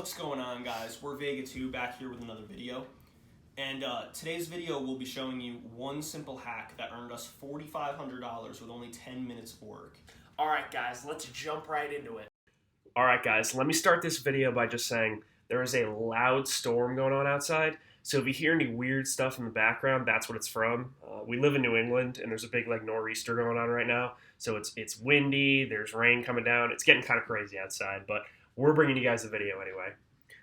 What's going on, guys? We're Vega 2 back here with another video. And today's video will be showing you one simple hack that earned us $4,500 with only 10 minutes of work. Alright guys, let's jump right into it. Alright guys, let me start this video by just saying there is a loud storm going on outside. So if you hear any weird stuff in the background, that's what it's from. We live in New England and there's a big nor'easter going on right now. So it's windy, there's rain coming down, it's getting kind of crazy outside, but we're bringing you guys a video anyway.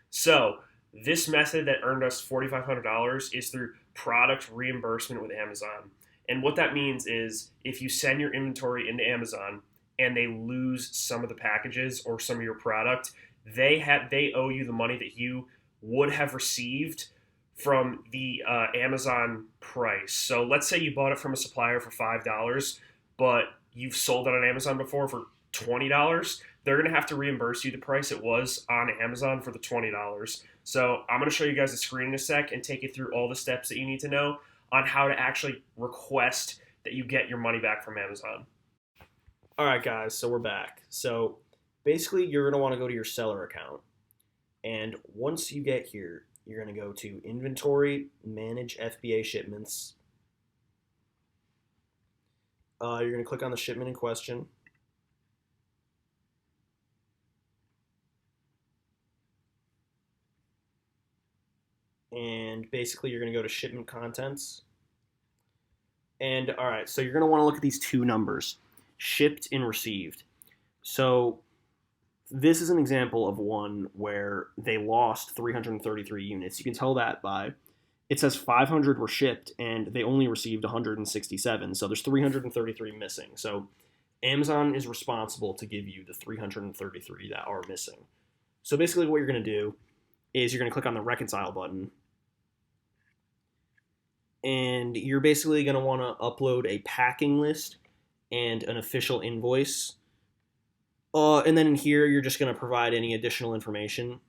So this method that earned us $4,500 is through product reimbursement with Amazon. And what that means is if you send your inventory into Amazon and they lose some of the packages or some of your product, they owe you the money that you would have received from the Amazon price. So let's say you bought it from a supplier for $5, but you've sold it on Amazon before for $20. They're going to have to reimburse you the price it was on Amazon for the $20. So I'm going to show you guys the screen in a sec and take you through all the steps that you need to know on how to actually request that you get your money back from Amazon. All right, guys, so we're back. So basically, you're going to want to go to your seller account. And once you get here, you're going to go to Inventory, Manage FBA Shipments. You're going to click on the shipment in question. And basically, you're going to go to Shipment Contents. And all right, so you're going to want to look at these two numbers, shipped and received. So this is an example of one where they lost 333 units. You can tell that by, it says 500 were shipped and they only received 167. So there's 333 missing. So Amazon is responsible to give you the 333 that are missing. So basically what you're going to do is you're going to click on the reconcile button. And you're basically going to want to upload a packing list and an official invoice. And then in here, you're just going to provide any additional information.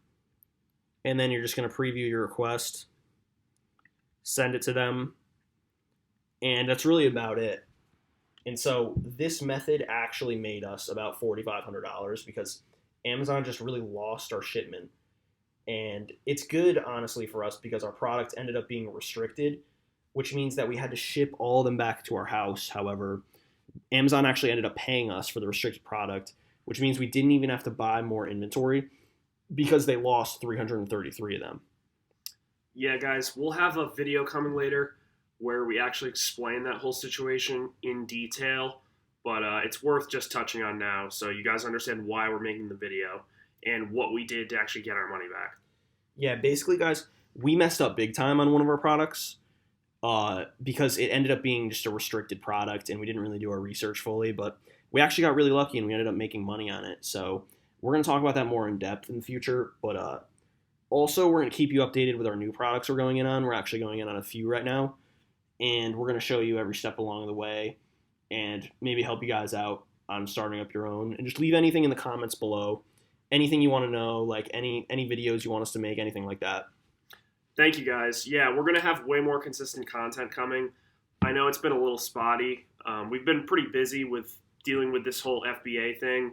And then you're just going to preview your request, send it to them. And that's really about it. And so this method actually made us about $4,500 because Amazon just really lost our shipment. And it's good, honestly, for us because our product ended up being restricted, which means that we had to ship all of them back to our house. However, Amazon actually ended up paying us for the restricted product, which means we didn't even have to buy more inventory because they lost 333 of them. Yeah, guys, we'll have a video coming later where we actually explain that whole situation in detail, but it's worth just touching on now so you guys understand why we're making the video and what we did to actually get our money back. Yeah, basically, guys, we messed up big time on one of our products because it ended up being just a restricted product and we didn't really do our research fully, but we actually got really lucky and we ended up making money on it. So we're going to talk about that more in depth in the future, but also we're going to keep you updated with our new products we're going in on. We're actually going in on a few right now, and we're going to show you every step along the way and maybe help you guys out on starting up your own. And just leave anything in the comments below. Anything you want to know, like any videos you want us to make, anything like that. Thank you, guys. Yeah, we're going to have way more consistent content coming. I know it's been a little spotty. We've been pretty busy with dealing with this whole FBA thing.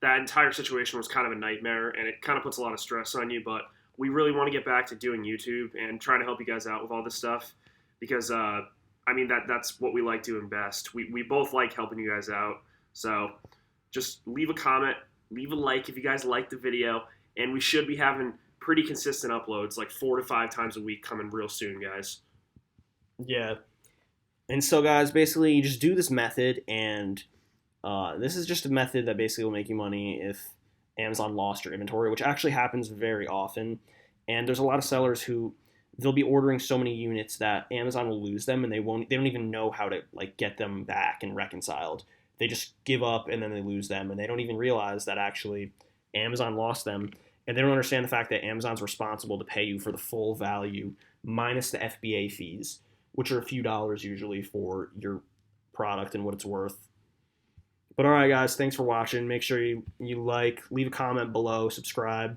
That entire situation was kind of a nightmare, and it kind of puts a lot of stress on you, but we really want to get back to doing YouTube and trying to help you guys out with all this stuff because, that's what we like doing best. We both like helping you guys out, so just leave a comment, leave a like if you guys like the video, and we should be having pretty consistent uploads, like 4 to 5 times a week coming real soon, guys. Yeah. And so, guys, basically you just do this method, and this is just a method that basically will make you money if Amazon lost your inventory, which actually happens very often. And there's a lot of sellers who they'll be ordering so many units that Amazon will lose them, and they don't even know how to get them back and reconciled. They just give up and then they lose them, and they don't even realize that actually Amazon lost them. And they don't understand the fact that Amazon's responsible to pay you for the full value minus the FBA fees, which are a few dollars usually for your product and what it's worth. But all right, guys, thanks for watching. Make sure you like, leave a comment below, subscribe.